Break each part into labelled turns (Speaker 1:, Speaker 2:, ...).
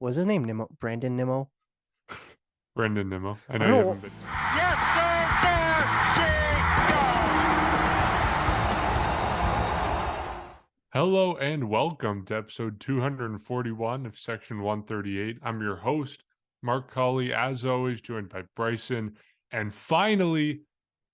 Speaker 1: Was his name Nimmo? Brandon Nimmo?
Speaker 2: Brendan Nimmo. I
Speaker 1: I
Speaker 2: know
Speaker 1: don't
Speaker 2: you
Speaker 1: know.
Speaker 2: haven't been.
Speaker 3: Yes, sir. There she goes.
Speaker 2: Hello and welcome to episode 241 of Section 138. I'm your host, Mark Colley, as always, joined by Bryson. And finally,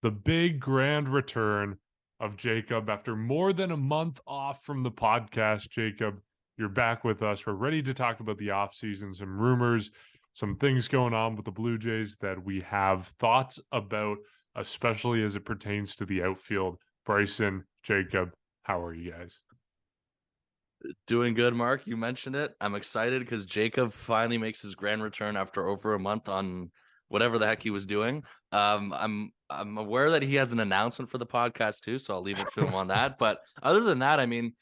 Speaker 2: the big grand return of Jacob. After more than a month off from the podcast, Jacob, you're back with us. We're ready to talk about the offseason, some rumors, some things going on with the Blue Jays that we have thoughts about, especially as it pertains to the outfield. Bryson, Jacob, how are you guys?
Speaker 3: Doing good, Mark. You mentioned it. I'm excited because Jacob finally makes his grand return after over a month on whatever the heck he was doing. I'm aware that he has an announcement for the podcast too, so I'll leave it to him on that. But other than that, I mean,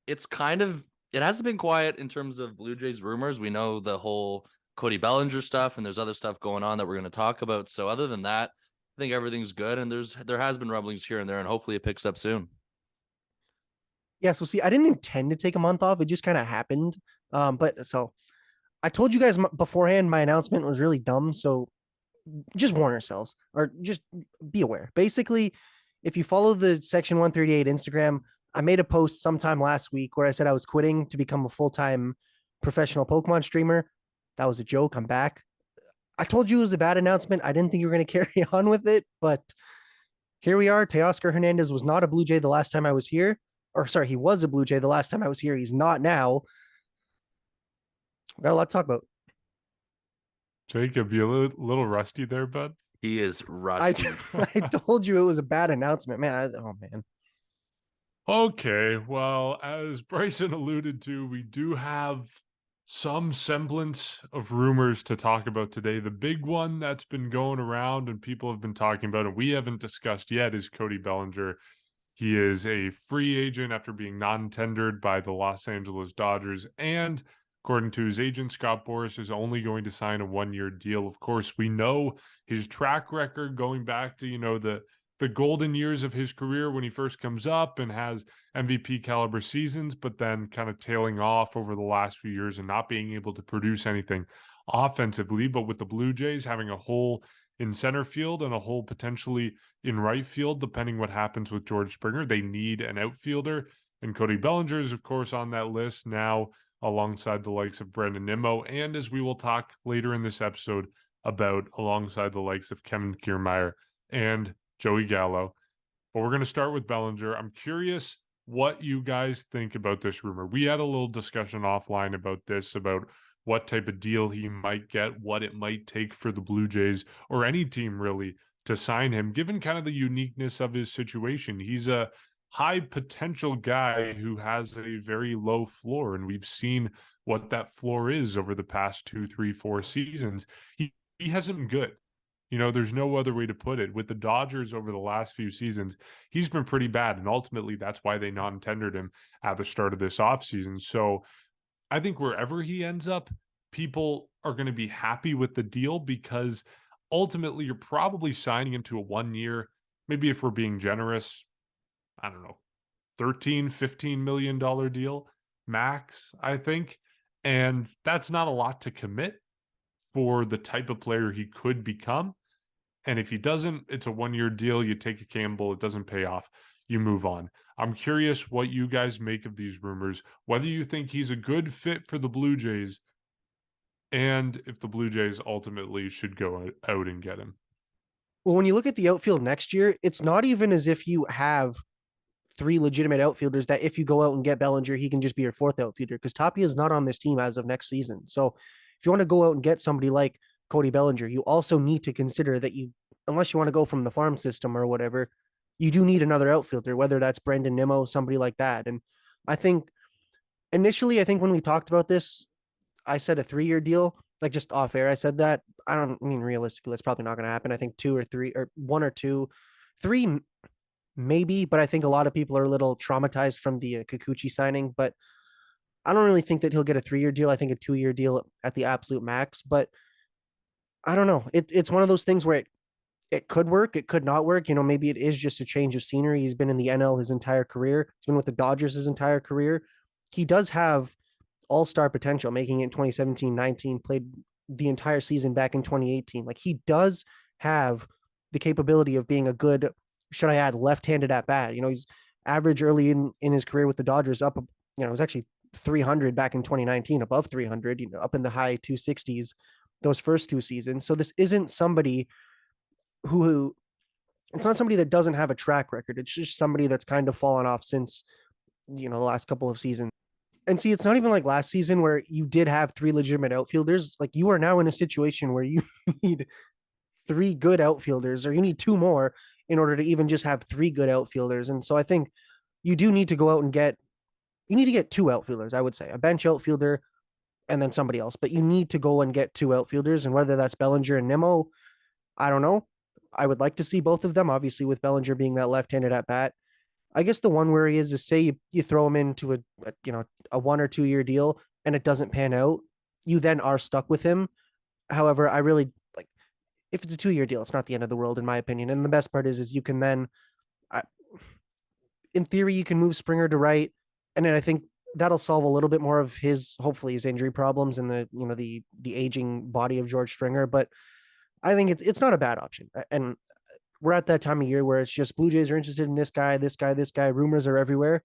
Speaker 3: it's kind of it hasn't been quiet in terms of Blue Jays rumors. We know the whole Cody Bellinger stuff, and there's other stuff going on that we're going to talk about. So other than that, I think everything's good, and there has been rumblings here and there, and hopefully it picks up soon.
Speaker 1: Yeah, so see, I didn't intend to take a month off. It just kind of happened. But so I told you guys beforehand my announcement was really dumb. So just warn yourselves or just be aware. Basically, if you follow the Section 138 Instagram, I made a post sometime last week where I said I was quitting to become a full-time professional Pokemon streamer. That was a joke. I'm back. I told you it was a bad announcement. I didn't think you were going to carry on with it, but here we are. Teoscar Hernandez was not a Blue Jay the last time I was here. Or sorry, he was a Blue Jay the last time I was here. He's not now. Got a lot to talk about.
Speaker 2: Jacob, you a little rusty there, bud?
Speaker 3: He is
Speaker 1: I
Speaker 3: rusty.
Speaker 1: I told you it was a bad announcement, man. Oh man.
Speaker 2: Okay, well, as Bryson alluded to, we do have some semblance of rumors to talk about today. The big one that's been going around and people have been talking about, and we haven't discussed yet, is Cody Bellinger. He is a free agent after being non-tendered by the Los Angeles Dodgers, and according to his agent, Scott Boras is only going to sign a one-year deal. Of course, we know his track record going back to, the golden years of his career when he first comes up and has MVP caliber seasons, but then kind of tailing off over the last few years and not being able to produce anything offensively. But with the Blue Jays having a hole in center field and a hole potentially in right field, depending what happens with George Springer, they need an outfielder. And Cody Bellinger is, of course, on that list now alongside the likes of Brandon Nimmo. And as we will talk later in this episode about alongside the likes of Kevin Kiermaier and Joey Gallo. But we're going to start with Bellinger. I'm curious what you guys think about this rumor. We had a little discussion offline about this, about what type of deal he might get, what it might take for the Blue Jays or any team really to sign him, given kind of the uniqueness of his situation. He's a high potential guy who has a very low floor, and we've seen what that floor is over the past 2, 3, 4 seasons. He hasn't been good. There's no other way to put it. With the Dodgers over the last few seasons, he's been pretty bad. And ultimately, that's why they non-tendered him at the start of this offseason. So I think wherever he ends up, people are going to be happy with the deal because ultimately you're probably signing him to a 1 year, maybe if we're being generous, I don't know, $13-15 million deal max, I think. And that's not a lot to commit for the type of player he could become. And if he doesn't, it's a 1 year deal. You take a gamble, it doesn't pay off, you move on. I'm curious what you guys make of these rumors, whether you think he's a good fit for the Blue Jays, and if the Blue Jays ultimately should go out and get him.
Speaker 1: Well, when you look at the outfield next year, it's not even as if you have three legitimate outfielders that if you go out and get Bellinger, he can just be your fourth outfielder because Tapia is not on this team as of next season. So if you want to go out and get somebody like Cody Bellinger, you also need to consider that unless you want to go from the farm system or whatever, you do need another outfielder, whether that's Brandon Nimmo, somebody like that. And I think initially, when we talked about this, I said a 3 year deal, like just off air. I said that. I don't mean realistically, that's probably not going to happen. I think 2 or 3 or 1 or 2, 3 maybe, but I think a lot of people are a little traumatized from the Kikuchi signing. But I don't really think that he'll get a 3 year deal. I think a 2 year deal at the absolute max. But I don't know. It's one of those things where it could work, it could not work. Maybe it is just a change of scenery. He's been in the NL his entire career. He's been with the Dodgers his entire career. He does have all-star potential, making it in 2017-19, played the entire season back in 2018. Like, he does have the capability of being a good, should I add, left-handed at bat. He's average early in his career with the Dodgers up, it was actually 300 back in 2019, above 300, up in the high 260s those first two seasons. So this isn't somebody who it's not somebody that doesn't have a track record. It's just somebody that's kind of fallen off since, the last couple of seasons. And see, it's not even like last season where you did have three legitimate outfielders. Like, you are now in a situation where you need three good outfielders, or you need two more in order to even just have three good outfielders. And so I think you do need to go out and you need to get two outfielders, I would say, a bench outfielder and then somebody else. But you need to go and get two outfielders, and whether that's Bellinger and Nimmo, I don't know. I would like to see both of them, obviously, with Bellinger being that left-handed at bat. I guess the one worry is say you throw him into a 1 or 2 year deal and it doesn't pan out, you then are stuck with him. However, I really like, if it's a 2 year deal, it's not the end of the world in my opinion. And the best part is you can then, in theory, you can move Springer to right, and then I think that'll solve a little bit more of hopefully his injury problems and the aging body of George Springer. But I think it's not a bad option. And we're at that time of year where it's just Blue Jays are interested in this guy, this guy, this guy. Rumors are everywhere.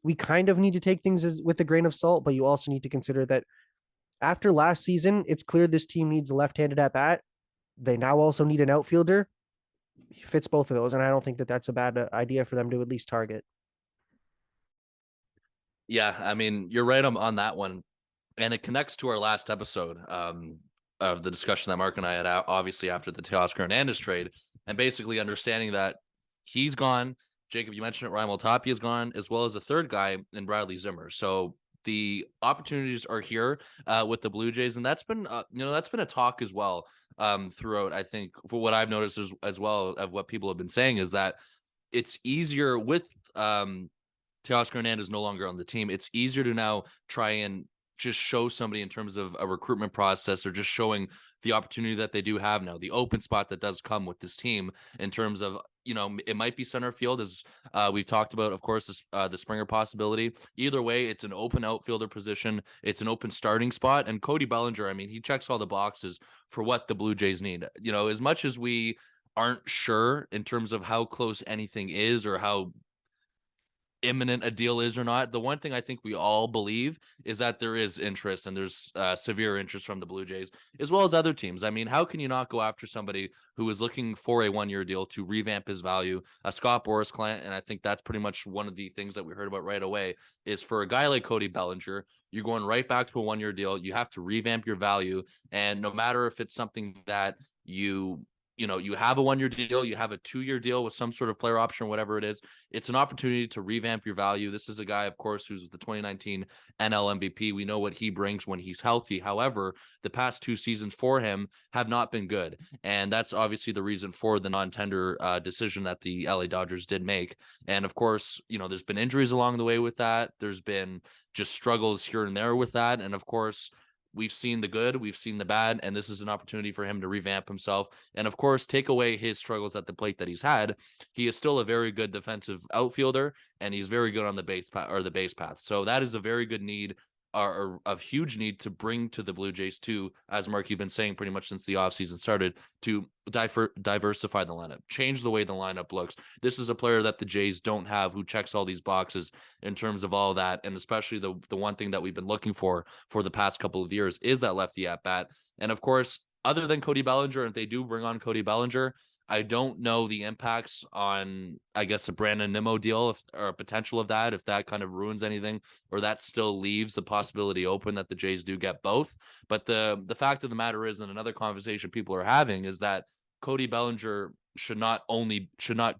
Speaker 1: We kind of need to take things with a grain of salt, but you also need to consider that after last season, it's clear this team needs a left-handed at bat. They now also need an outfielder. He fits both of those, and I don't think that that's a bad idea for them to at least target.
Speaker 3: Yeah, I mean, you're right on that one. And it connects to our last episode of the discussion that Mark and I had obviously after the Teoscar Hernandez trade, and basically understanding that he's gone. Jacob, you mentioned it, Ryan Tapia is gone, as well as a third guy in Bradley Zimmer. So the opportunities are here with the Blue Jays, and that's been that's been a talk as well throughout. I think for what I've noticed as well of what people have been saying is that it's easier with Teoscar Hernandez no longer on the team. It's easier to now try and just show somebody in terms of a recruitment process, or just showing the opportunity that they do have now, the open spot that does come with this team in terms of, it might be center field, as we've talked about, of course, the Springer possibility. Either way, it's an open outfielder position. It's an open starting spot. And Cody Bellinger, I mean, he checks all the boxes for what the Blue Jays need. As much as we aren't sure in terms of how close anything is or how imminent a deal is or not, the one thing I think we all believe is that there is interest, and there's severe interest from the Blue Jays as well as other teams. I mean, how can you not go after somebody who is looking for a 1 year deal to revamp his value, a Scott Boras client? And I think that's pretty much one of the things that we heard about right away is for a guy like Cody Bellinger, you're going right back to a 1 year deal. You have to revamp your value, and no matter if it's something that you have a 1 year deal, you have a 2 year deal with some sort of player option, whatever it is, it's an opportunity to revamp your value. This is a guy, of course, who's the 2019 NL MVP. We know what he brings when he's healthy. However, the past 2 seasons for him have not been good. And that's obviously the reason for the non-tender decision that the LA Dodgers did make. And of course, there's been injuries along the way with that. There's been just struggles here and there with that. And of course, we've seen the good, we've seen the bad, and this is an opportunity for him to revamp himself. And of course, take away his struggles at the plate that he's had. He is still a very good defensive outfielder, and he's very good on the base path. So that is a very good need, or a huge need to bring to the Blue Jays too, as Mark, you've been saying pretty much since the offseason started, to diversify the lineup, change the way the lineup looks. This is a player that the Jays don't have who checks all these boxes in terms of all that. And especially the one thing that we've been looking for the past couple of years is that lefty at bat. And of course, other than Cody Bellinger, if they do bring on Cody Bellinger, I don't know the impacts on, I guess, a Brandon Nimmo deal, or a potential of that, if that kind of ruins anything, or that still leaves the possibility open that the Jays do get both. But the fact of the matter is, and another conversation people are having, is that Cody Bellinger should not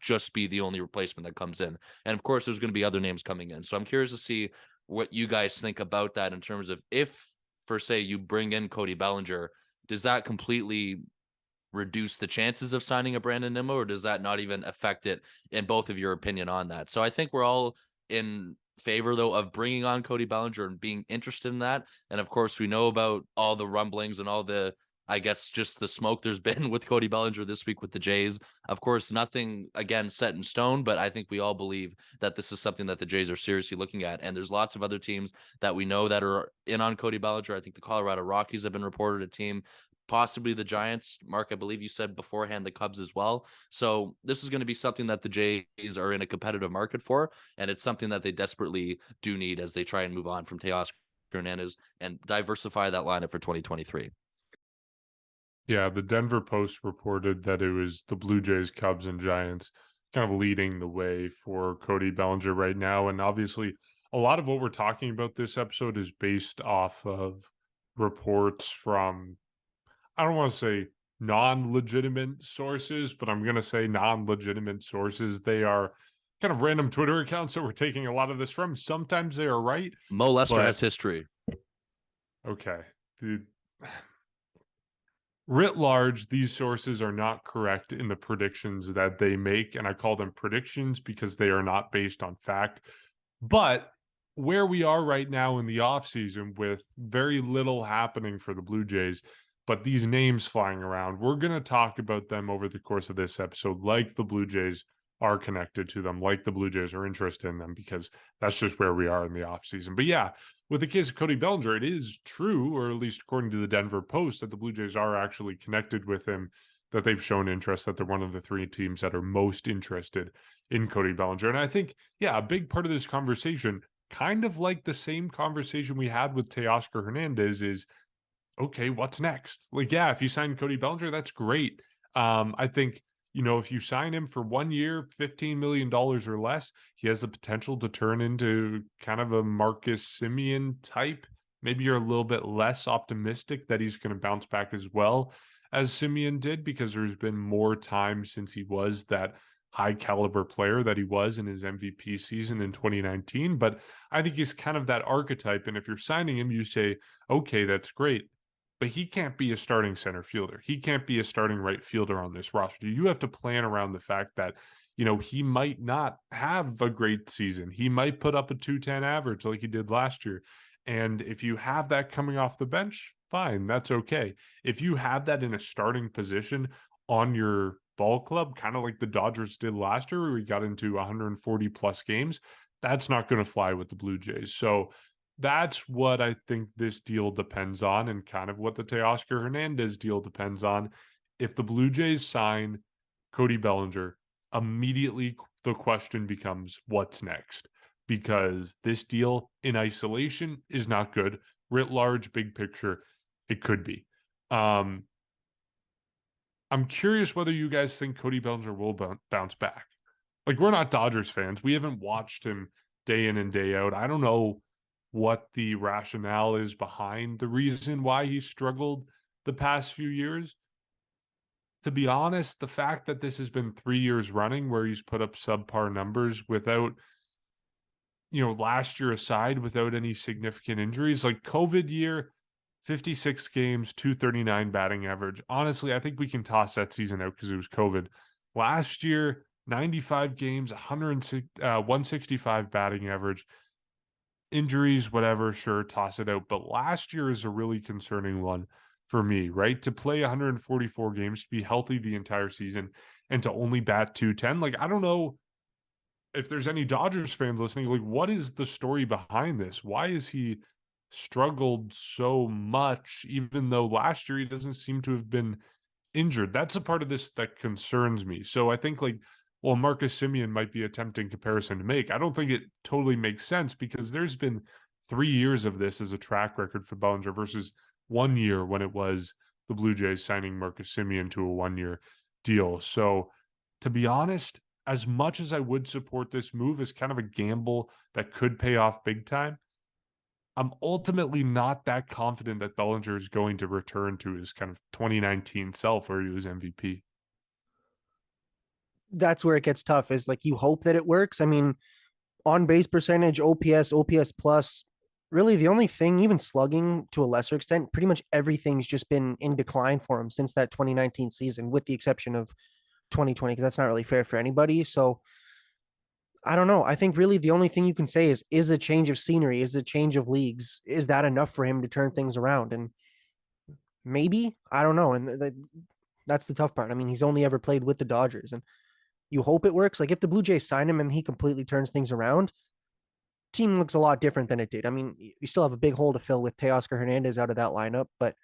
Speaker 3: just be the only replacement that comes in. And of course, there's going to be other names coming in. So I'm curious to see what you guys think about that in terms of, if, for say, you bring in Cody Bellinger, does that completely reduce the chances of signing a Brandon Nimmo, or does that not even affect it, in both of your opinion on that? So I think we're all in favor, though, of bringing on Cody Bellinger and being interested in that. And of course, we know about all the rumblings and all the I guess just the smoke there's been with Cody Bellinger this week with the Jays. Of course, nothing again set in stone, but I think we all believe that this is something that the Jays are seriously looking at. And there's lots of other teams that we know that are in on Cody Bellinger. I think the Colorado Rockies have been reported a team, possibly the Giants. Mark, I believe you said beforehand the Cubs as well. So this is going to be something that the Jays are in a competitive market for, and it's something that they desperately do need as they try and move on from Teoscar Hernandez and diversify that lineup for 2023.
Speaker 2: Yeah, the Denver Post reported that it was the Blue Jays, Cubs, and Giants kind of leading the way for Cody Bellinger right now. And obviously, a lot of what we're talking about this episode is based off of reports from, I don't want to say non-legitimate sources, but I'm going to say non-legitimate sources. They are kind of random Twitter accounts that we're taking a lot of this from. Sometimes they are right.
Speaker 3: Mo Lester has history.
Speaker 2: Okay. Writ large, these sources are not correct in the predictions that they make, and I call them predictions because they are not based on fact. But where we are right now in the offseason with very little happening for the Blue Jays, but these names flying around, we're going to talk about them over the course of this episode, like the Blue Jays are connected to them, like the Blue Jays are interested in them, because that's just where we are in the offseason. But yeah, with the case of Cody Bellinger, it is true, or at least according to the Denver Post, that the Blue Jays are actually connected with him, that they've shown interest, that they're one of the 3 teams that are most interested in Cody Bellinger. And I think, yeah, a big part of this conversation, kind of like the same conversation we had with Teoscar Hernandez, is, okay, what's next? Like, yeah, if you sign Cody Bellinger, that's great. I think, if you sign him for 1 year, $15 million or less, he has the potential to turn into kind of a Marcus Semien type. Maybe you're a little bit less optimistic that he's going to bounce back as well as Semien did, because there's been more time since he was that high caliber player that he was in his MVP season in 2019. But I think he's kind of that archetype. And if you're signing him, you say, okay, that's great, but he can't be a starting center fielder. He can't be a starting right fielder on this roster. You have to plan around the fact that, he might not have a great season. He might put up a 210 average like he did last year. And if you have that coming off the bench, fine, that's okay. If you have that in a starting position on your ball club, kind of like the Dodgers did last year, where we got into 140 plus games, that's not going to fly with the Blue Jays. So that's what I think this deal depends on, and kind of what the Teoscar Hernandez deal depends on. If the Blue Jays sign Cody Bellinger, immediately the question becomes, what's next? Because this deal in isolation is not good. Writ large, big picture, it could be. I'm curious whether you guys think Cody Bellinger will bounce back. Like, we're not Dodgers fans. We haven't watched him day in and day out. I don't know what the rationale is behind the reason why he struggled the past few years. To be honest, the fact that this has been 3 years running where he's put up subpar numbers without, last year aside, without any significant injuries, like COVID year, 56 games, 239 batting average. Honestly, I think we can toss that season out because it was COVID. Last year, 95 games, 165 batting average. Injuries, whatever, sure, toss it out. But last year is a really concerning one for me, right? To play 144 games, to be healthy the entire season, and to only bat 210. Like, I don't know if there's any Dodgers fans listening. Like, what is the story behind this? Why is he struggled so much, even though last year he doesn't seem to have been injured? That's a part of this that concerns me. So I think, like, well, Marcus Semien might be a tempting comparison to make. I don't think it totally makes sense, because there's been 3 years of this as a track record for Bellinger versus 1 year when it was the Blue Jays signing Marcus Semien to a 1-year deal. So to be honest, as much as I would support this move as kind of a gamble that could pay off big time, I'm ultimately not that confident that Bellinger is going to return to his kind of 2019 self where he was MVP.
Speaker 1: That's where it gets tough, is like, you hope that it works. I mean, on base percentage, OPS plus, really the only thing, even slugging to a lesser extent, pretty much everything's just been in decline for him since that 2019 season, with the exception of 2020, because that's not really fair for anybody. So I don't know. I think really the only thing you can say is a change of scenery, is a change of leagues. Is that enough for him to turn things around? And Maybe, I don't know. And that's the tough part. I mean, he's only ever played with the Dodgers, and you hope it works. Like if the Blue Jays sign him and he completely turns things around, team looks a lot different than it did. I mean, you still have a big hole to fill with Teoscar Hernandez out of that lineup, but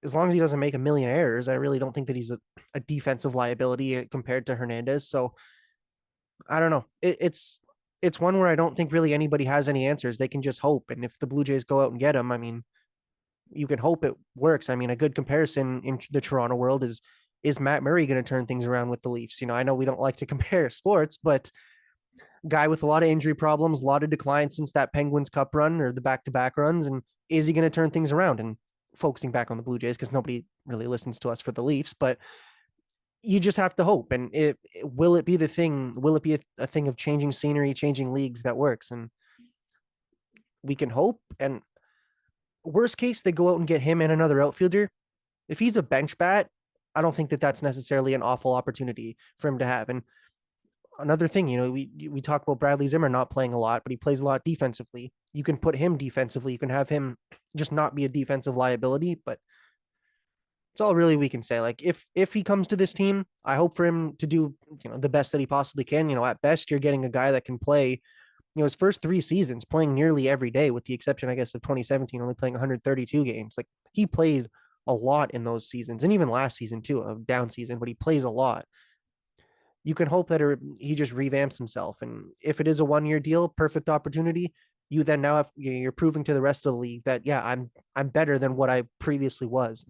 Speaker 1: as long as he doesn't make a million errors, I really don't think that he's a defensive liability compared to Hernandez. So I don't know. It's one where I don't think really anybody has any answers. They can just hope. And if the Blue Jays go out and get him, I mean, you can hope it works. I mean, a good comparison in the Toronto world is Matt Murray going to turn things around with the Leafs? I know we don't like to compare sports, but guy with a lot of injury problems, a lot of decline since that Penguins Cup run or the back-to-back runs, and is he going to turn things around? And focusing back on the Blue Jays because nobody really listens to us for the Leafs, but you just have to hope. And will it be the thing? Will it be a thing of changing scenery, changing leagues that works? And we can hope. And worst case, they go out and get him and another outfielder. If he's a bench bat, I don't think that that's necessarily an awful opportunity for him to have. And another thing, we talk about Bradley Zimmer not playing a lot, but he plays a lot defensively. You can put him defensively. You can have him just not be a defensive liability, but it's all really we can say. Like if he comes to this team, I hope for him to do, the best that he possibly can. At best, you're getting a guy that can play, his first 3 seasons playing nearly every day, with the exception, I guess, of 2017, only playing 132 games. Like he played a lot in those seasons, and even last season too, a down season, but he plays a lot. You can hope that he just revamps himself. And if it is a 1-year deal, perfect opportunity. You then now have, you're proving to the rest of the league that, yeah, I'm better than what I previously was.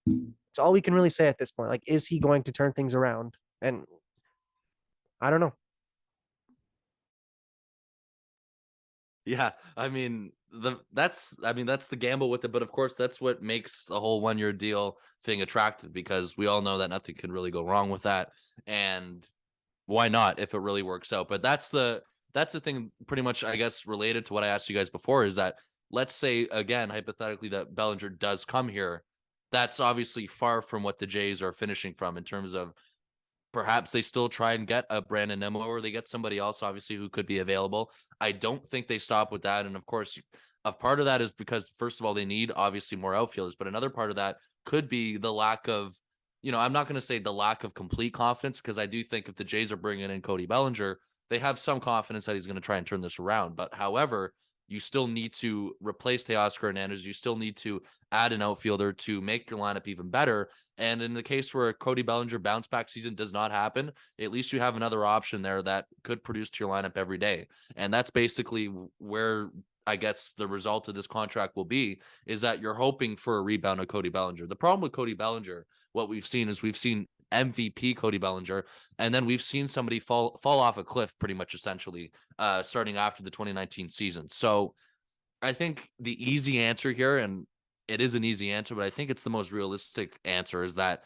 Speaker 1: It's all we can really say at this point. Like, is he going to turn things around? And I don't know.
Speaker 3: Yeah, that's the gamble with it, but of course that's what makes the whole 1-year deal thing attractive, because we all know that nothing can really go wrong with that, and why not if it really works out? But that's the thing, pretty much, I guess, related to what I asked you guys before, is that let's say again hypothetically that Bellinger does come here, that's obviously far from what the Jays are finishing from in terms of perhaps they still try and get a Brandon Nimmo, or they get somebody else, obviously, who could be available. I don't think they stop with that. And of course, a part of that is because, first of all, they need obviously more outfielders, but another part of that could be the lack of, I'm not going to say the lack of complete confidence, because I do think if the Jays are bringing in Cody Bellinger, they have some confidence that he's going to try and turn this around. But however, you still need to replace Teoscar Hernandez. You still need to add an outfielder to make your lineup even better. And in the case where Cody Bellinger bounce back season does not happen, at least you have another option there that could produce to your lineup every day. And that's basically where I guess the result of this contract will be, is that you're hoping for a rebound of Cody Bellinger. The problem with Cody Bellinger, what we've seen MVP Cody Bellinger, and then we've seen somebody fall off a cliff pretty much essentially starting after the 2019 season. So I think the easy answer here, and it is an easy answer, but I think it's the most realistic answer, is that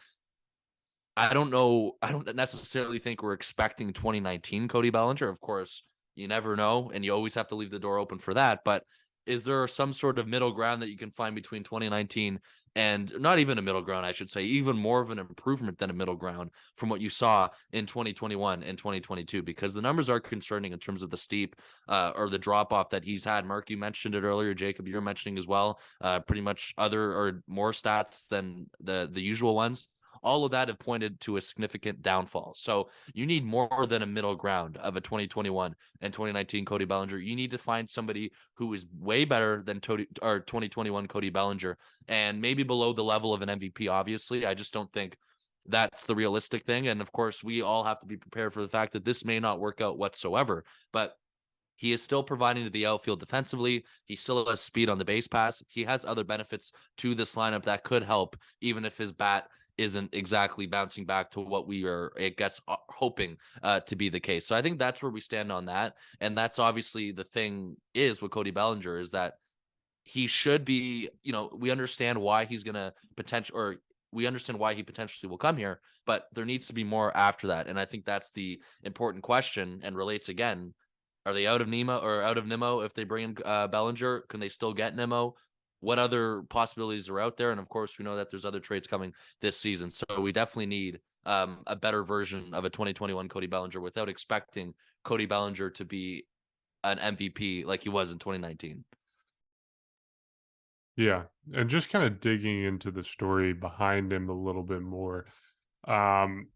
Speaker 3: I don't know. I don't necessarily think we're expecting 2019 Cody Bellinger. Of course, you never know, and you always have to leave the door open for that. But is there some sort of middle ground that you can find between 2019 and, not even a middle ground, I should say, even more of an improvement than a middle ground from what you saw in 2021 and 2022? Because the numbers are concerning in terms of the steep or the drop off that he's had. Mark, you mentioned it earlier. Jacob, you're mentioning as well. Pretty much other or more stats than the usual ones. All of that have pointed to a significant downfall. So you need more than a middle ground of a 2021 and 2019 Cody Bellinger. You need to find somebody who is way better than 2021 Cody Bellinger, and maybe below the level of an MVP. Obviously, I just don't think that's the realistic thing. And of course, we all have to be prepared for the fact that this may not work out whatsoever. But he is still providing to the outfield defensively. He still has speed on the base pass. He has other benefits to this lineup that could help, even if his bat isn't exactly bouncing back to what we are, I guess, hoping to be the case. So I think that's where we stand on that. And that's obviously the thing is with Cody Bellinger, is that he should be, we understand why he's going to we understand why he potentially will come here, but there needs to be more after that. And I think that's the important question, and relates again. Are they out of Nimmo if they bring in Bellinger? Can they still get Nimmo? What other possibilities are out there? And of course, we know that there's other trades coming this season. So we definitely need a better version of a 2021 Cody Bellinger, without expecting Cody Bellinger to be an MVP like he was in 2019.
Speaker 2: Yeah, and just kind of digging into the story behind him a little bit more. Um,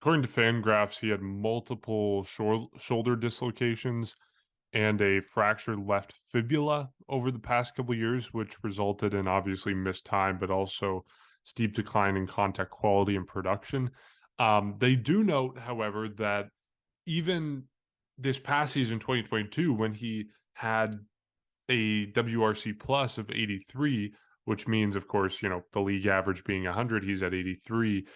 Speaker 2: According to Fangraphs, he had multiple shoulder dislocations and a fractured left fibula over the past couple years, which resulted in obviously missed time, but also steep decline in contact quality and production. They do note, however, that even this past season, 2022, when he had a WRC plus of 83, which means, of course, the league average being 100, he's at 83.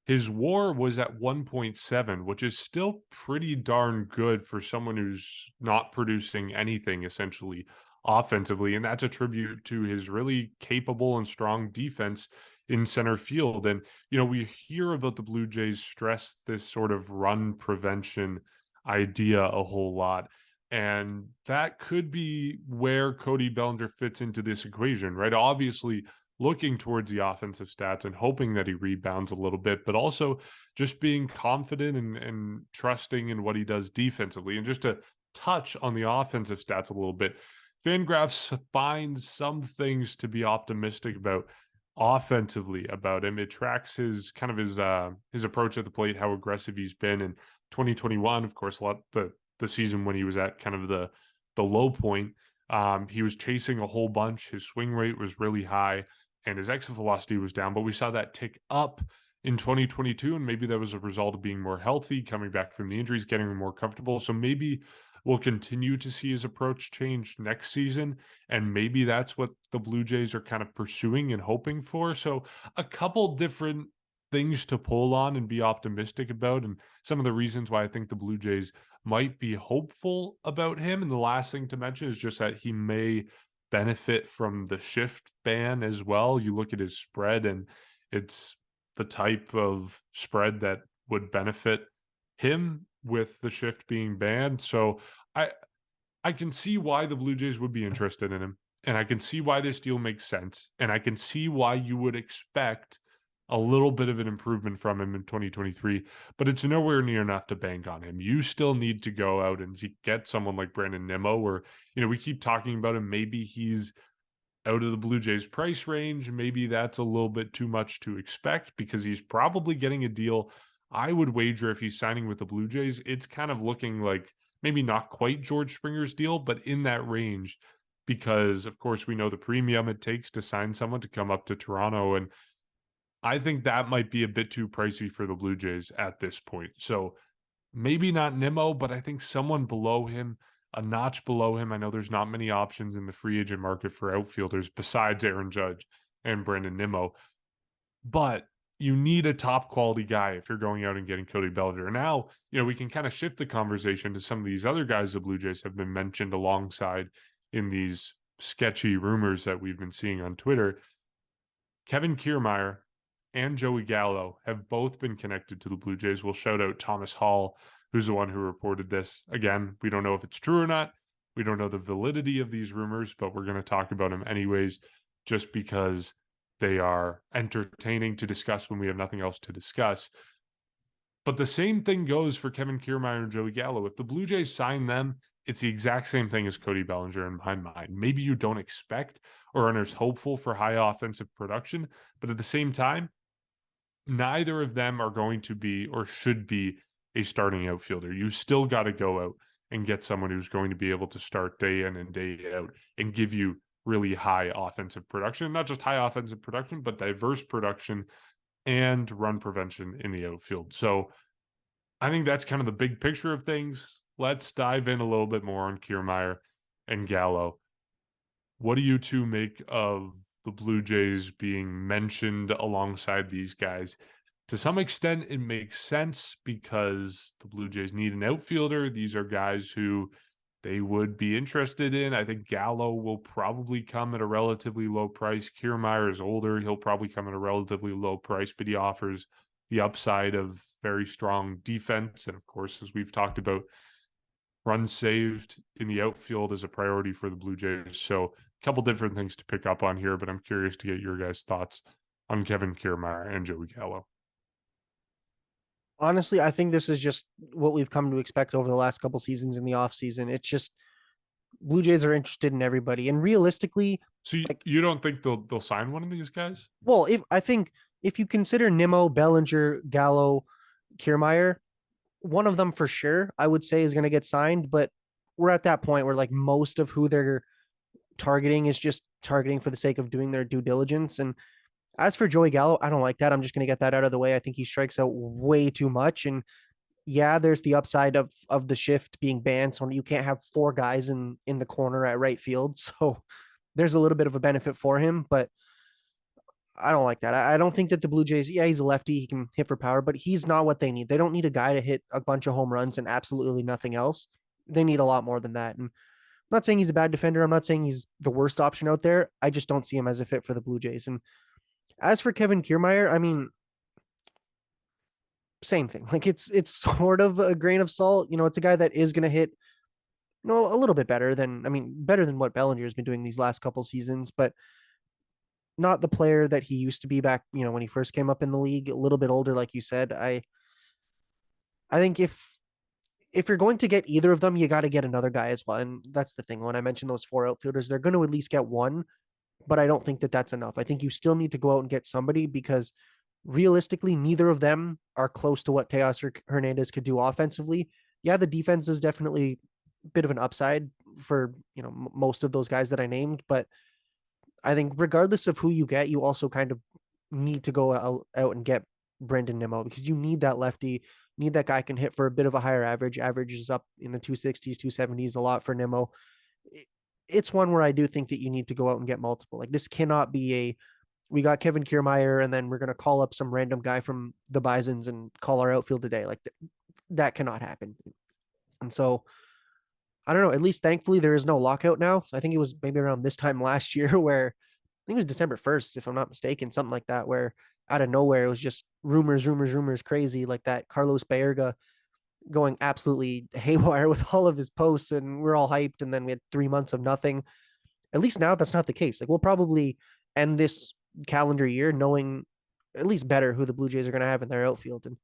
Speaker 2: His WAR was at 1.7, which is still pretty darn good for someone who's not producing anything essentially offensively. And that's a tribute to his really capable and strong defense in center field. And, we hear about the Blue Jays stress this sort of run prevention idea a whole lot. And that could be where Cody Bellinger fits into this equation, right? Obviously, looking towards the offensive stats and hoping that he rebounds a little bit, but also just being confident and trusting in what he does defensively. And just to touch on the offensive stats a little bit, Fangraphs finds some things to be optimistic about offensively about him. It tracks his kind of his approach at the plate, how aggressive he's been in 2021. Of course, the season when he was at kind of the low point. He was chasing a whole bunch. His swing rate was really high and his exit velocity was down, but we saw that tick up in 2022, and maybe that was a result of being more healthy, coming back from the injuries, getting more comfortable. So maybe we'll continue to see his approach change next season, and maybe that's what the Blue Jays are kind of pursuing and hoping for. So a couple different things to pull on and be optimistic about, and some of the reasons why I think the Blue Jays might be hopeful about him. And the last thing to mention is just that he may benefit from the shift ban as well. You look at his spread, and it's the type of spread that would benefit him with the shift being banned. So I I can see why the Blue Jays would be interested in him, and I can see why this deal makes sense, and I can see why you would expect a little bit of an improvement from him in 2023, but it's nowhere near enough to bank on him. You still need to go out and get someone like Brandon Nimmo, where, we keep talking about him. Maybe he's out of the Blue Jays price range. Maybe that's a little bit too much to expect because he's probably getting a deal. I would wager if he's signing with the Blue Jays, it's kind of looking like maybe not quite George Springer's deal, but in that range because, of course, we know the premium it takes to sign someone to come up to Toronto. And I think that might be a bit too pricey for the Blue Jays at this point. So maybe not Nimmo, but I think someone below him, a notch below him. I know there's not many options in the free agent market for outfielders besides Aaron Judge and Brandon Nimmo, but you need a top quality guy if you're going out and getting Cody Bellinger. Now, we can kind of shift the conversation to some of these other guys the Blue Jays have been mentioned alongside in these sketchy rumors that we've been seeing on Twitter. Kevin Kiermaier and Joey Gallo have both been connected to the Blue Jays. We'll shout out Thomas Hall, who's the one who reported this. Again, we don't know if it's true or not. We don't know the validity of these rumors, but we're going to talk about them anyways, just because they are entertaining to discuss when we have nothing else to discuss. But the same thing goes for Kevin Kiermaier and Joey Gallo. If the Blue Jays sign them, it's the exact same thing as Cody Bellinger in my mind. Maybe you don't expect or are as hopeful for high offensive production, but at the same time, neither of them are going to be or should be a starting outfielder. You still got to go out and get someone who's going to be able to start day in and day out and give you really high offensive production, not just high offensive production, but diverse production and run prevention in the outfield. So I think that's kind of the big picture of things. Let's dive in a little bit more on Kiermaier and Gallo. What do you two make of the Blue Jays being mentioned alongside these guys? To some extent, it makes sense because the Blue Jays need an outfielder. These are guys who they would be interested in. I think Gallo will probably come at a relatively low price. Kiermaier is older. He'll probably come at a relatively low price, but he offers the upside of very strong defense. And of course, as we've talked about, runs saved in the outfield is a priority for the Blue Jays. So a couple different things to pick up on here, but I'm curious to get your guys' thoughts on Kevin Kiermaier and Joey Gallo.
Speaker 1: Honestly, I think this is just what we've come to expect over the last couple seasons in the offseason. It's just Blue Jays are interested in everybody. And realistically,
Speaker 2: So
Speaker 1: like,
Speaker 2: you don't think they'll sign one of these guys?
Speaker 1: well, if you consider Nimmo, Bellinger, Gallo, Kiermaier, one of them for sure, I would say is going to get signed. But we're at that point where like most of who they're targeting is just targeting for the sake of doing their due diligence. And as for Joey Gallo, I don't like that. I'm just going to get that out of the way. I think he strikes out way too much. And yeah, there's the upside of the shift being banned, so you can't have four guys in the corner at right field. So there's a little bit of a benefit for him, but I don't like that. I don't think that the Blue Jays, yeah, he's a lefty, he can hit for power, but he's not what they need. They don't need a guy to hit a bunch of home runs and absolutely nothing else. They need a lot more than that. And I'm not saying he's a bad defender. I'm not saying he's the worst option out there. I just don't see him as a fit for the Blue Jays. And as for Kevin Kiermaier, I mean, same thing. Like it's sort of a grain of salt. It's a guy that is going to hit, a little bit better than, I mean, better than what Bellinger has been doing these last couple seasons, but not the player that he used to be back, when he first came up in the league. A little bit older, like you said. I think if you're going to get either of them, you got to get another guy as well. And that's the thing. When I mentioned those four outfielders, they're going to at least get one, but I don't think that that's enough. I think you still need to go out and get somebody because realistically, neither of them are close to what Teoscar Hernandez could do offensively. Yeah, the defense is definitely a bit of an upside for most of those guys that I named, but I think regardless of who you get, you also kind of need to go out and get Brendan Nimmo because you need that lefty, need that guy can hit for a bit of a higher average. Average is up in the 260s, 270s a lot for Nimmo. It's one where I do think that you need to go out and get multiple. Like this cannot be we got Kevin Kiermaier and then we're going to call up some random guy from the Bisons and call our outfield today. Like that cannot happen. And so I don't know. At least thankfully there is no lockout now. So I think it was maybe around this time last year where I think it was December 1st, if I'm not mistaken, something like that, where out of nowhere it was just rumors, crazy like that. Carlos Baerga going absolutely haywire with all of his posts, and we're all hyped. And then we had 3 months of nothing. At least now that's not the case. Like we'll probably end this calendar year knowing at least better who the Blue Jays are going to have in their outfield. And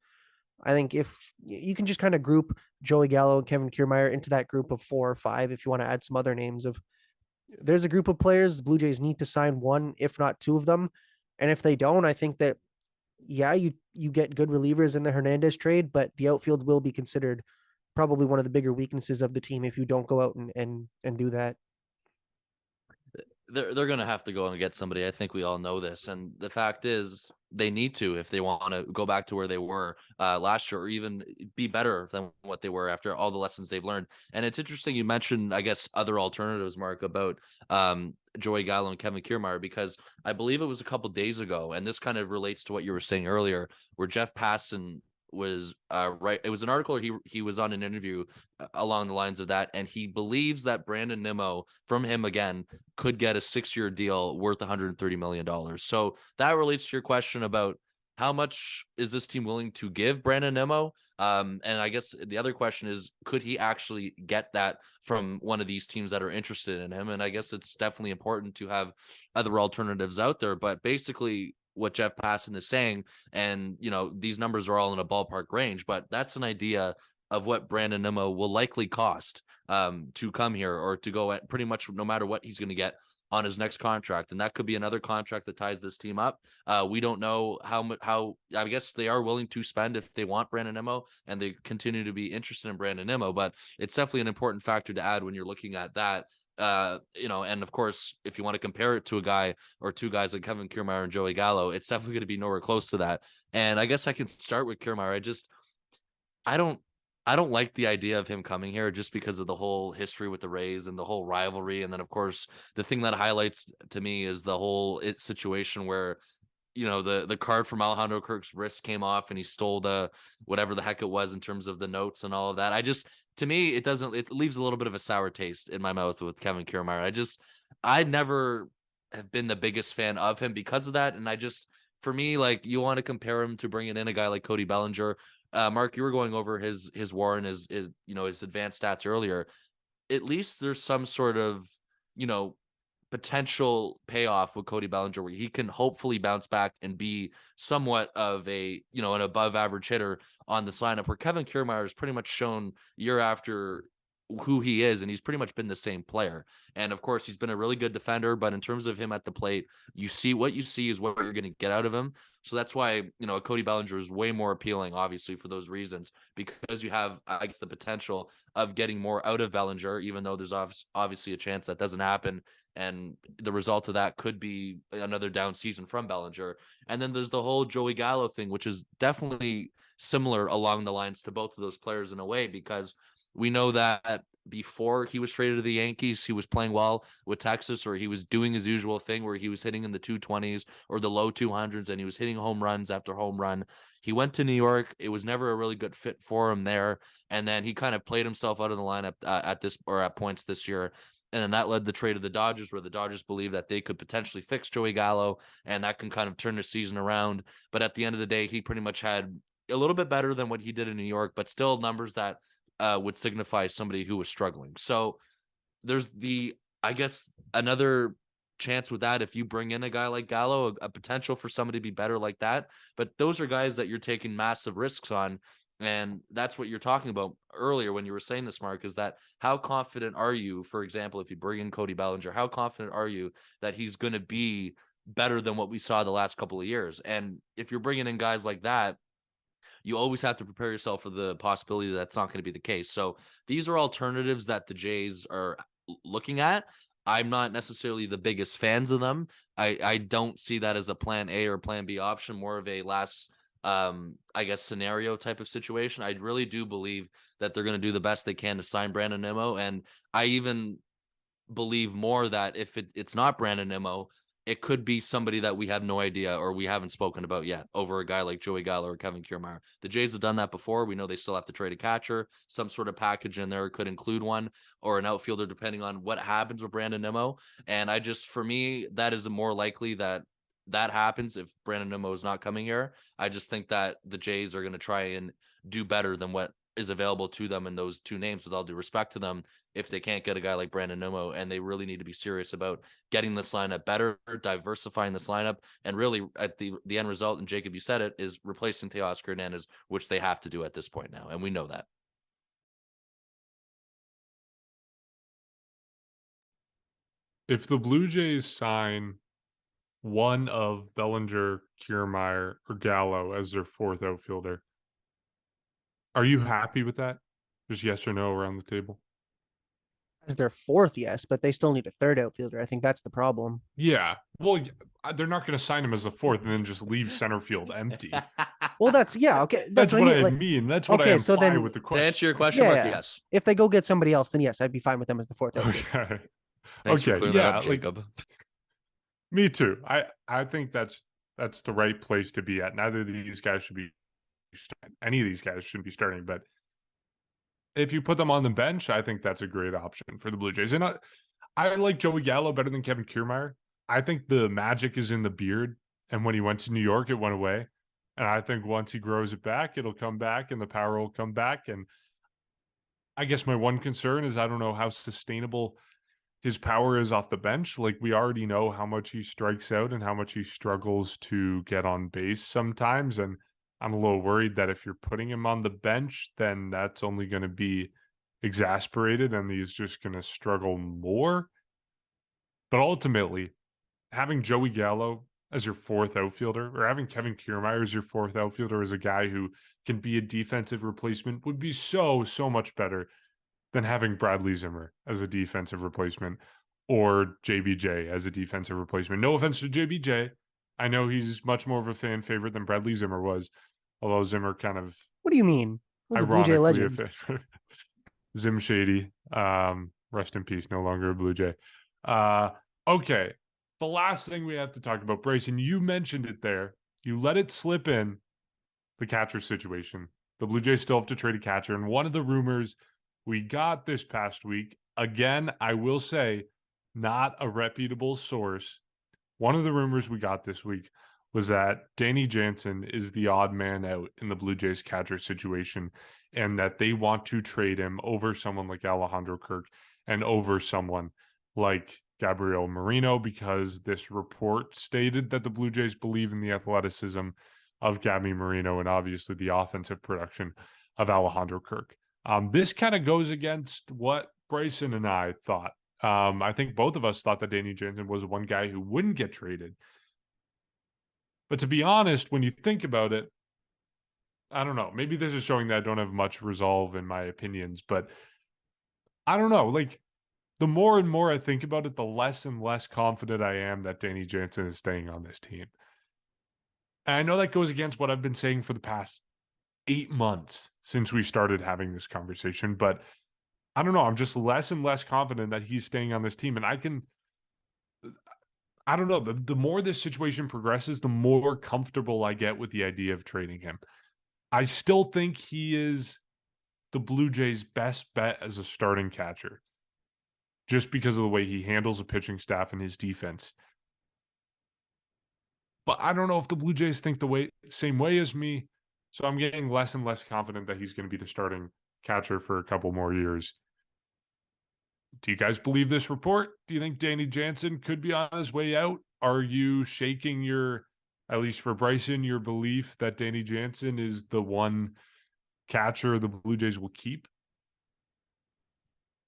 Speaker 1: I think if you can just kind of group Joey Gallo and Kevin Kiermaier into that group of 4 or 5, if you want to add some other names of, there's a group of players the Blue Jays need to sign one, if not two of them. And if they don't, I think that, yeah, you get good relievers in the Hernandez trade, but the outfield will be considered probably one of the bigger weaknesses of the team if you don't go out and do that.
Speaker 3: They're going to have to go and get somebody. I think we all know this. And the fact is they need to, if they want to go back to where they were last year, or even be better than what they were after all the lessons they've learned. And it's interesting you mentioned, I guess, other alternatives, Mark, about Joey Gallo and Kevin Kiermaier, because I believe it was a couple days ago, and this kind of relates to what you were saying earlier, where Jeff Passan was right. It was an article he was on an interview along the lines of that, and he believes that Brandon Nimmo, from him again, could get a 6-year deal worth $130 million. So that relates to your question about how much is this team willing to give Brandon Nimmo? And I guess the other question is, could he actually get that from one of these teams that are interested in him? And I guess it's definitely important to have other alternatives out there. But basically, what Jeff Passan is saying, and these numbers are all in a ballpark range, but that's an idea of what Brandon Nimmo will likely cost to come here, or to go at pretty much no matter what he's going to get on his next contract. And that could be another contract that ties this team up. We don't know how I guess they are willing to spend if they want Brandon Nimmo and they continue to be interested in Brandon Nimmo, but it's definitely an important factor to add when you're looking at that. And of course, if you want to compare it to a guy or two guys like Kevin Kiermaier and Joey Gallo, it's definitely going to be nowhere close to that. And I guess I can start with Kiermaier. I don't like the idea of him coming here just because of the whole history with the Rays and the whole rivalry. And then of course, the thing that highlights to me is the whole situation where the card from Alejandro Kirk's wrist came off and he stole the whatever the heck it was in terms of the notes and all of that. To me, it leaves a little bit of a sour taste in my mouth with Kevin Kiermaier. I never have been the biggest fan of him because of that. And for me, like, you want to compare him to bringing in a guy like Cody Bellinger. Mark, you were going over his WAR and his advanced stats earlier. At least there's some sort of, potential payoff with Cody Bellinger where he can hopefully bounce back and be somewhat of an above average hitter on this lineup, where Kevin Kiermaier has pretty much shown year after who he is, and he's pretty much been the same player. And of course, he's been a really good defender, but in terms of him at the plate, you see is what you're going to get out of him. So that's why, Cody Bellinger is way more appealing, obviously, for those reasons, because you have, I guess, the potential of getting more out of Bellinger, even though there's obviously a chance that doesn't happen. And the result of that could be another down season from Bellinger. And then there's the whole Joey Gallo thing, which is definitely similar along the lines to both of those players in a way, because we know that before he was traded to the Yankees, he was playing well with Texas, or he was doing his usual thing where he was hitting in the 220s or the low 200s, and he was hitting home runs after home run. He went to New York. It was never a really good fit for him there. And then he kind of played himself out of the lineup at points this year. And then that led the trade of the Dodgers, where the Dodgers believe that they could potentially fix Joey Gallo, and that can kind of turn the season around. But at the end of the day, he pretty much had a little bit better than what he did in New York, but still numbers that would signify somebody who was struggling. So there's I guess, another chance with that if you bring in a guy like Gallo, a potential for somebody to be better like that. But those are guys that you're taking massive risks on. And that's what you're talking about earlier when you were saying this, Mark, is that how confident are you, for example, if you bring in Cody Bellinger, how confident are you that he's going to be better than what we saw the last couple of years? And if you're bringing in guys like that, you always have to prepare yourself for the possibility that that's not going to be the case. So these are alternatives that the Jays are looking at. I'm not necessarily the biggest fans of them. I don't see that as a plan A or plan B option, more of a last, I guess, scenario type of situation. I really do believe that they're going to do the best they can to sign Brandon Nimmo. And I even believe more that if it's not Brandon Nimmo, it could be somebody that we have no idea or we haven't spoken about yet over a guy like Joey Gallo or Kevin Kiermaier. The Jays have done that before. We know they still have to trade a catcher. Some sort of package in there could include one or an outfielder, depending on what happens with Brandon Nimmo. And for me, that is more likely that happens if Brandon Nimmo is not coming here. I just think that the Jays are going to try and do better than what is available to them in those two names, with all due respect to them, if they can't get a guy like Brandon Nimmo. And they really need to be serious about getting this lineup better, diversifying this lineup, and really at the end result, and Jacob, you said it, is replacing Teoscar Hernandez, which they have to do at this point now, and we know that.
Speaker 2: If the Blue Jays sign one of Bellinger, Kiermaier, or Gallo as their fourth outfielder, are you happy with that? Just yes or no around the table.
Speaker 1: As their fourth, yes, but they still need a third outfielder. I think that's the problem.
Speaker 2: Yeah. Well, they're not going to sign him as a fourth and then just leave center field empty.
Speaker 1: Well, okay.
Speaker 2: That's what I
Speaker 1: Like,
Speaker 2: mean. That's what I
Speaker 1: okay,
Speaker 2: imply
Speaker 1: so then-
Speaker 2: with the
Speaker 3: To
Speaker 2: question.
Speaker 3: answer your question,
Speaker 1: Yeah,
Speaker 3: Mark,
Speaker 1: yeah.
Speaker 3: yes.
Speaker 1: If they go get somebody else, then yes, I'd be fine with them as the fourth outfielder.
Speaker 2: Okay.
Speaker 3: Thanks for
Speaker 2: Okay,
Speaker 3: clearing that
Speaker 2: yeah,
Speaker 3: up, Jacob.
Speaker 2: Me too. I think that's the right place to be at. Neither of these guys should be any of these guys shouldn't be starting, but if you put them on the bench, I think that's a great option for the Blue Jays. And I like Joey Gallo better than Kevin Kiermaier. I think the magic is in the beard, and when he went to New York, it went away. And I think once he grows it back, it'll come back, and the power will come back. And I guess my one concern is I don't know how sustainable his power is off the bench. Like, we already know how much he strikes out and how much he struggles to get on base sometimes. And I'm a little worried that if you're putting him on the bench, then that's only going to be exasperated and he's just going to struggle more. But ultimately, having Joey Gallo as your fourth outfielder, or having Kevin Kiermaier as your fourth outfielder, as a guy who can be a defensive replacement, would be so much better than having Bradley Zimmer as a defensive replacement or JBJ as a defensive replacement. No offense to JBJ. I know he's much more of a fan favorite than Bradley Zimmer was, although Zimmer kind of...
Speaker 1: What do you mean? He was a Blue Jay legend.
Speaker 2: Zim Shady. Rest in peace, no longer a Blue Jay. Okay. The last thing we have to talk about, Bryson, you mentioned it there. You let it slip in, the catcher situation. The Blue Jays still have to trade a catcher. And one of the rumors we got this past week, again, I will say, not a reputable source. One of the rumors we got this week was that Danny Jansen is the odd man out in the Blue Jays catcher situation, and that they want to trade him over someone like Alejandro Kirk and over someone like Gabriel Marino, because this report stated that the Blue Jays believe in the athleticism of Gabby Marino and obviously the offensive production of Alejandro Kirk. This kind of goes against what Bryson and I thought. I think both of us thought that Danny Jansen was one guy who wouldn't get traded. But to be honest, when you think about it, I don't know. Maybe this is showing that I don't have much resolve in my opinions, but I don't know. Like, the more and more I think about it, the less and less confident I am that Danny Jansen is staying on this team. And I know that goes against what I've been saying for the past 8 months since we started having this conversation, but I don't know. I'm just less and less confident that he's staying on this team. And I don't know. The more this situation progresses, the more comfortable I get with the idea of trading him. I still think he is the Blue Jays' best bet as a starting catcher, just because of the way he handles a pitching staff and his defense. But I don't know if the Blue Jays think the same way as me. So I'm getting less and less confident that he's going to be the starting catcher for a couple more years. Do you guys believe this report? Do you think Danny Jansen could be on his way out? Are you shaking at least for Bryson, your belief that Danny Jansen is the one catcher the Blue Jays will keep?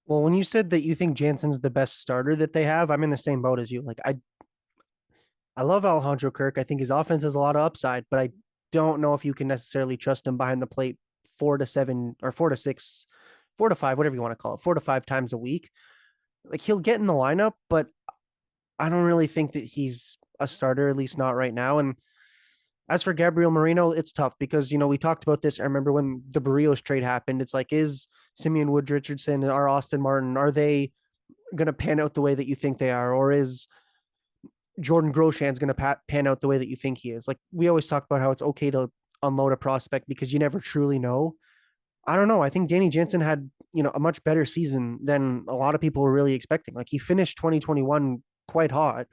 Speaker 1: Well, when you said that you think Jansen's the best starter that they have, I'm in the same boat as you. Like I love Alejandro Kirk. I think his offense has a lot of upside, but I don't know if you can necessarily trust him behind the plate 4 to 7 or 4 to 6, 4 to 5, whatever you want to call it, 4 to 5 times a week. Like he'll get in the lineup, but I don't really think that he's a starter, at least not right now. And as for Gabriel Moreno, it's tough because, we talked about this. I remember when the Barrios trade happened, it's like, is Simeon Wood Richardson or Austin Martin, are they going to pan out the way that you think they are? Or is Jordan Grosjean's going to pan out the way that you think he is? Like we always talk about how it's okay to unload a prospect because you never truly know. I don't know. I think Danny Jansen had, a much better season than a lot of people were really expecting. Like he finished 2021 quite hot.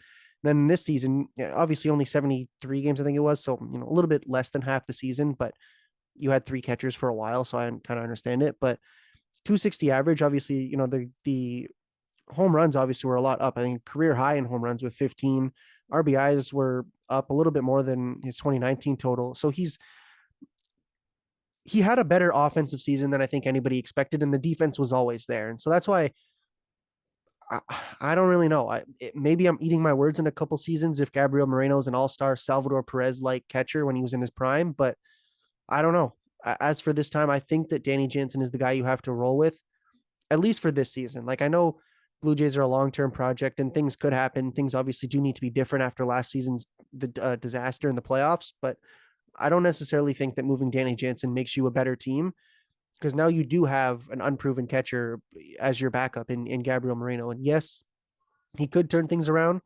Speaker 1: Then this season, obviously only 73 games, I think it was. So, a little bit less than half the season, but you had 3 catchers for a while. So I kind of understand it. But 260 average, obviously, the home runs obviously were a lot up. I think career high in home runs with 15. RBIs were up a little bit more than his 2019 total. So he had a better offensive season than I think anybody expected, and the defense was always there. And so that's why I don't really know. Maybe I'm eating my words in a couple seasons if Gabriel Moreno is an all-star Salvador Perez like catcher when he was in his prime, but I don't know. As for this time, I think that Danny Jansen is the guy you have to roll with, at least for this season. Like I know Blue Jays are a long-term project and things could happen. Things obviously do need to be different after last season's disaster in the playoffs, but I don't necessarily think that moving Danny Jansen makes you a better team because now you do have an unproven catcher as your backup in Gabriel Moreno. And yes, he could turn things around,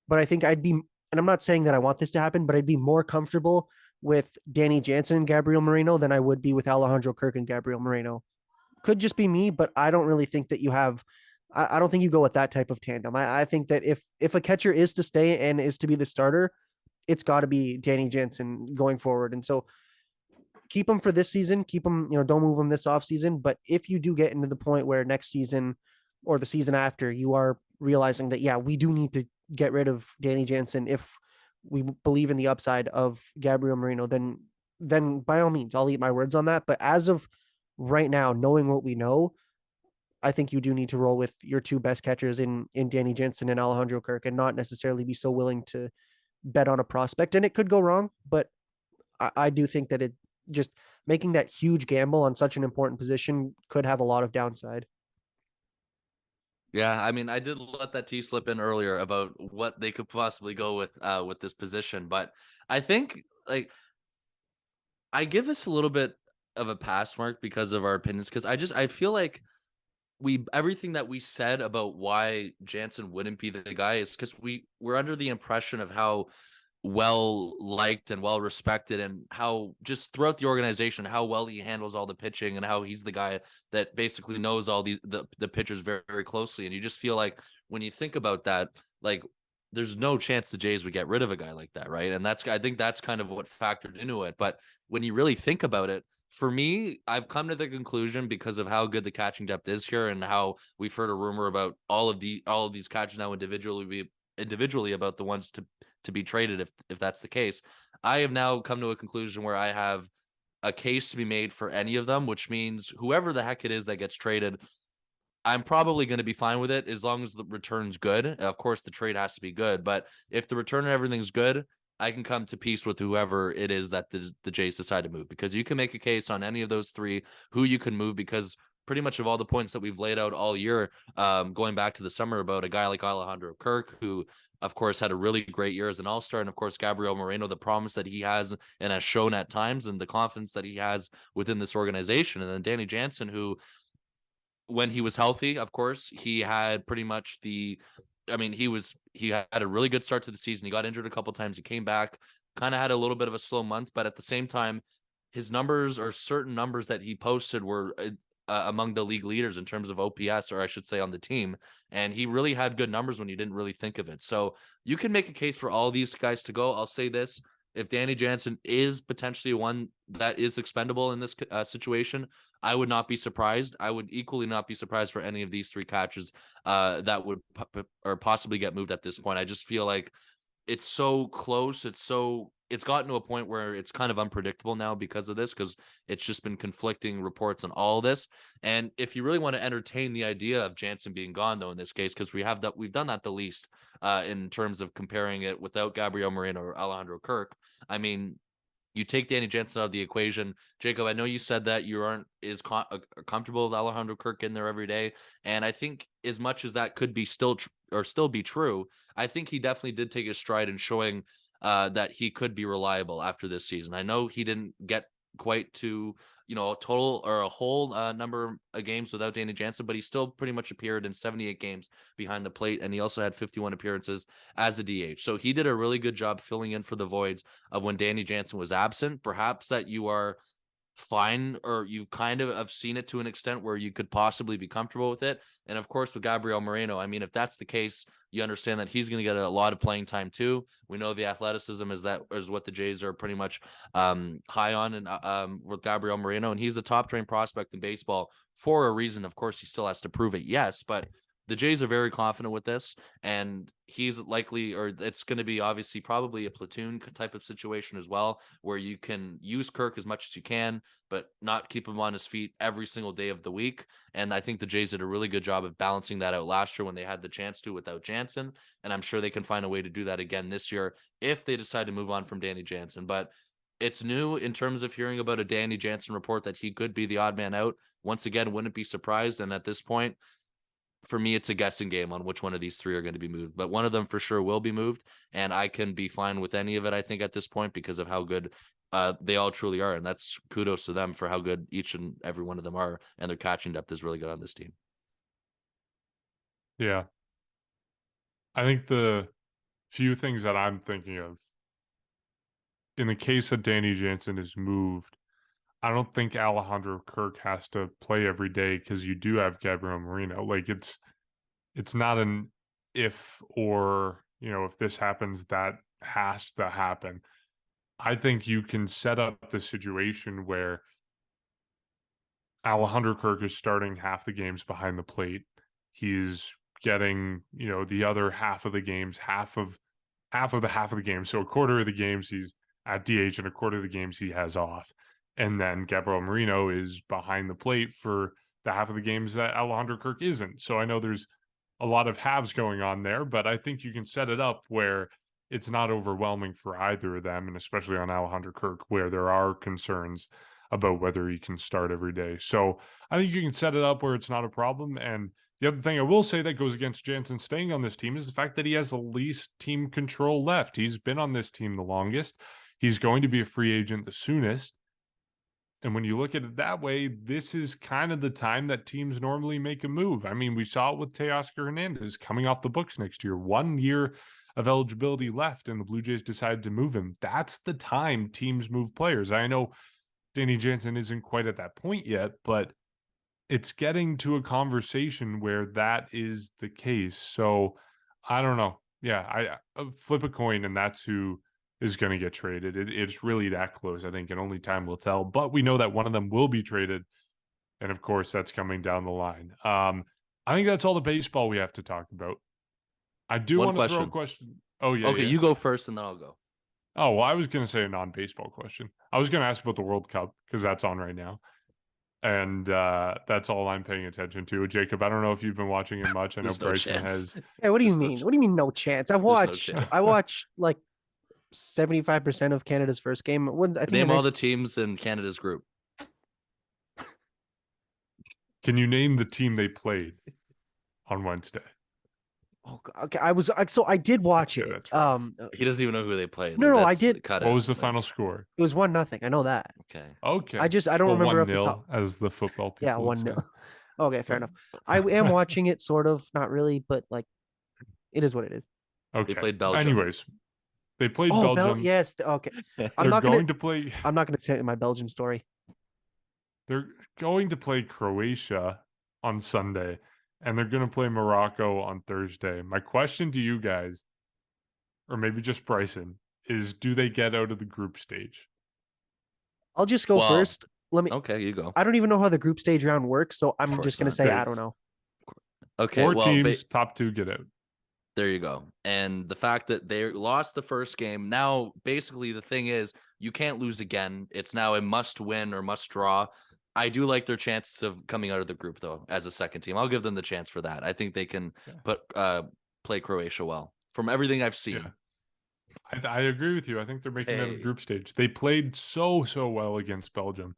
Speaker 1: but I think and I'm not saying that I want this to happen, but I'd be more comfortable with Danny Jansen and Gabriel Moreno than I would be with Alejandro Kirk and Gabriel Moreno. Could just be me, but I don't really think that I don't think you go with that type of tandem. I think that if a catcher is to stay and is to be the starter, it's got to be Danny Jansen going forward. And so keep him for this season, keep him, don't move him this off season. But if you do get into the point where next season or the season after you are realizing that, yeah, we do need to get rid of Danny Jansen if we believe in the upside of Gabriel Moreno, then by all means, I'll eat my words on that. But as of right now, knowing what we know, I think you do need to roll with your two best catchers in Danny Jansen and Alejandro Kirk and not necessarily be so willing to bet on a prospect. And it could go wrong, but I do think that it just making that huge gamble on such an important position could have a lot of downside.
Speaker 3: Yeah, I mean, I did let that T slip in earlier about what they could possibly go with this position, but I think like I give this a little bit of a pass mark because of our opinions because I feel like everything that we said about why Jansen wouldn't be the guy is because we're under the impression of how well liked and well respected and how just throughout the organization how well he handles all the pitching and how he's the guy that basically knows all the pitchers very, very closely. And you just feel like when you think about that, like there's no chance the Jays would get rid of a guy like that, right? And I think that's kind of what factored into it. But when you really think about it, for me, I've come to the conclusion because of how good the catching depth is here and how we've heard a rumor about all of these catchers now individually about the ones to be traded if that's the case. I have now come to a conclusion where I have a case to be made for any of them, which means whoever the heck it is that gets traded, I'm probably going to be fine with it as long as the return's good. Of course, the trade has to be good, but if the return and everything's good, I can come to peace with whoever it is that the Jays decide to move, because you can make a case on any of those three who you can move, because pretty much of all the points that we've laid out all year, going back to the summer, about a guy like Alejandro Kirk, who of course had a really great year as an all-star, and of course Gabriel Moreno, the promise that he has and has shown at times, and the confidence that he has within this organization, and then Danny Jansen, who, when he was healthy, of course, he had pretty much he had a really good start to the season. He got injured a couple times. He came back, kind of had a little bit of a slow month, but at the same time, his numbers, or certain numbers that he posted, were among the league leaders in terms of OPS, or I should say on the team. And he really had good numbers when you didn't really think of it. So you can make a case for all these guys to go. I'll say this: if Danny Jansen is potentially one that is expendable in this situation, I would not be surprised. I would equally not be surprised for any of these three catchers that would or possibly get moved at this point. I just feel like it's so close. It's gotten to a point where it's kind of unpredictable now because of this, because it's just been conflicting reports on all of this. And if you really want to entertain the idea of Jansen being gone, though, in this case, because we've done that the least in terms of comparing it without Gabriel Moreno or Alejandro Kirk. I mean, you take Danny Jansen out of the equation. Jacob, I know you said that you aren't comfortable with Alejandro Kirk in there every day. And I think as much as that could be still be true, I think he definitely did take his stride in showing that he could be reliable after this season. I know he didn't get quite to, a total or a whole number of games without Danny Jansen, but he still pretty much appeared in 78 games behind the plate, and he also had 51 appearances as a DH. So he did a really good job filling in for the voids of when Danny Jansen was absent. Perhaps that you are fine, or you kind of have seen it to an extent where you could possibly be comfortable with it. And of course, with Gabriel Moreno, I mean, if that's the case, you understand that he's going to get a lot of playing time too. We know the athleticism is what the Jays are pretty much high on, and with Gabriel Moreno, and he's the top trained prospect in baseball for a reason. Of course, he still has to prove it, yes, but the Jays are very confident with this, and he's likely, or it's going to be obviously probably a platoon type of situation as well, where you can use Kirk as much as you can, but not keep him on his feet every single day of the week. And I think the Jays did a really good job of balancing that out last year when they had the chance to without Jansen. And I'm sure they can find a way to do that again this year if they decide to move on from Danny Jansen. But it's new in terms of hearing about a Danny Jansen report that he could be the odd man out. Once again, wouldn't be surprised. And at this point, for me, it's a guessing game on which one of these three are going to be moved, but one of them for sure will be moved, and I can be fine with any of it, I think, at this point, because of how good they all truly are. And that's kudos to them for how good each and every one of them are, and their catching depth is really good on this team.
Speaker 2: Yeah. I think the few things that I'm thinking of, in the case that Danny Jansen is moved, I don't think Alejandro Kirk has to play every day, because you do have Gabriel Moreno. Like, it's not an if, or, if this happens, that has to happen. I think you can set up the situation where Alejandro Kirk is starting half the games behind the plate. He's getting, the other half of the games, half of the games. So a quarter of the games he's at DH, and a quarter of the games he has off. And then Gabriel Moreno is behind the plate for the half of the games that Alejandro Kirk isn't. So I know there's a lot of halves going on there, but I think you can set it up where it's not overwhelming for either of them, and especially on Alejandro Kirk, where there are concerns about whether he can start every day. So I think you can set it up where it's not a problem. And the other thing I will say that goes against Jansen staying on this team is the fact that he has the least team control left. He's been on this team the longest. He's going to be a free agent the soonest. And when you look at it that way, this is kind of the time that teams normally make a move. I mean, we saw it with Teoscar Hernandez coming off the books next year. 1 year of eligibility left, and the Blue Jays decided to move him. That's the time teams move players. I know Danny Jansen isn't quite at that point yet, but it's getting to a conversation where that is the case. So I don't know. Yeah, I flip a coin, and that's who is going to get traded. It's really that close, I think, and only time will tell. But we know that one of them will be traded, and of course, that's coming down the line. I think that's all the baseball we have to talk about. I do want to throw a question. Oh, yeah.
Speaker 3: Okay,
Speaker 2: yeah.
Speaker 3: you go first, and then I'll go.
Speaker 2: Oh, well, I was going to say a non-baseball question. I was going to ask about the World Cup because that's on right now. And that's all I'm paying attention to. Jacob, I don't know if you've been watching it much. I know
Speaker 3: There's no
Speaker 2: Bryson
Speaker 3: chance.
Speaker 2: has.
Speaker 1: Yeah, what do you
Speaker 3: There's no
Speaker 1: mean?
Speaker 3: ch-
Speaker 1: What do you mean no chance?
Speaker 3: There's no chance.
Speaker 1: I watched like 75% of Canada's first game. I think
Speaker 3: Name all the teams in Canada's group.
Speaker 2: Can you name the team they played on Wednesday?
Speaker 1: Oh, okay, I did watch
Speaker 2: Okay,
Speaker 1: it.
Speaker 2: that's rough.
Speaker 3: He doesn't even know who they played.
Speaker 1: No, I
Speaker 3: That's
Speaker 1: did.
Speaker 3: cut
Speaker 2: What
Speaker 3: it.
Speaker 2: was the
Speaker 3: Like,
Speaker 2: final score?
Speaker 1: It was 1-0. I know that.
Speaker 3: Okay.
Speaker 2: Okay.
Speaker 1: I don't remember off the
Speaker 2: 1-0,
Speaker 1: top.
Speaker 2: as the football people
Speaker 1: Yeah,
Speaker 2: would
Speaker 1: 1-0.
Speaker 2: say.
Speaker 1: Okay, fair enough. I am watching it, sort of, not really, but like, it is what it is.
Speaker 2: Okay.
Speaker 3: They played Belgium.
Speaker 2: Anyways, they played
Speaker 1: Oh,
Speaker 2: Belgium.
Speaker 1: yes. Okay.
Speaker 2: They're
Speaker 1: I'm not
Speaker 2: going
Speaker 1: gonna.
Speaker 2: to play.
Speaker 1: I'm not gonna tell you my Belgium story.
Speaker 2: They're going to play Croatia on Sunday, and they're going to play Morocco on Thursday. My question to you guys, or maybe just Bryson, is: do they get out of the group stage?
Speaker 1: I'll just go
Speaker 3: Well,
Speaker 1: first. Let me.
Speaker 3: Okay, you go.
Speaker 1: I don't even know how the group stage round works, so I'm
Speaker 3: course
Speaker 1: just gonna
Speaker 3: not.
Speaker 1: say
Speaker 2: Okay.
Speaker 1: I don't know.
Speaker 3: Okay,
Speaker 2: 4
Speaker 3: well,
Speaker 2: teams, top 2 get out.
Speaker 3: there you go. And the fact that they lost the first game, now basically the thing is you can't lose again. It's now a must win or must draw. I do like their chances of coming out of the group though as a second team. I'll give them the chance for that. I think they can play Croatia well from everything I've seen.
Speaker 2: Yeah. I agree with you. I think they're making it out of the group stage. They played so well against Belgium,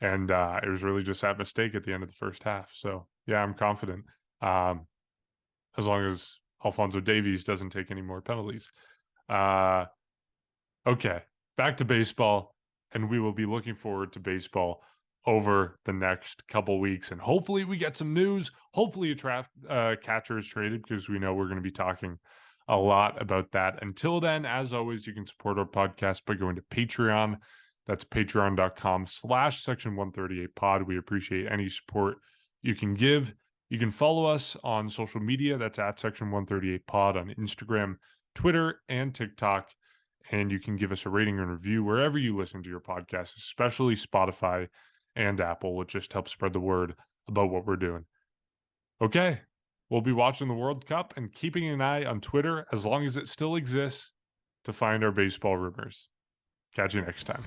Speaker 2: and it was really just that mistake at the end of the first half. So yeah, I'm confident. As long as Alphonso Davies doesn't take any more penalties. Okay, back to baseball, and we will be looking forward to baseball over the next couple weeks, and hopefully we get some news. Hopefully a catcher is traded, because we know we're going to be talking a lot about that. Until then, as always, you can support our podcast by going to Patreon. That's patreon.com/section 138 pod. We appreciate any support you can give. You can follow us on social media. That's at section 138 pod on Instagram, Twitter, and TikTok. And you can give us a rating and review wherever you listen to your podcast, especially Spotify and Apple. It just helps spread the word about what we're doing. Okay, we'll be watching the World Cup and keeping an eye on Twitter as long as it still exists to find our baseball rumors. Catch you next time.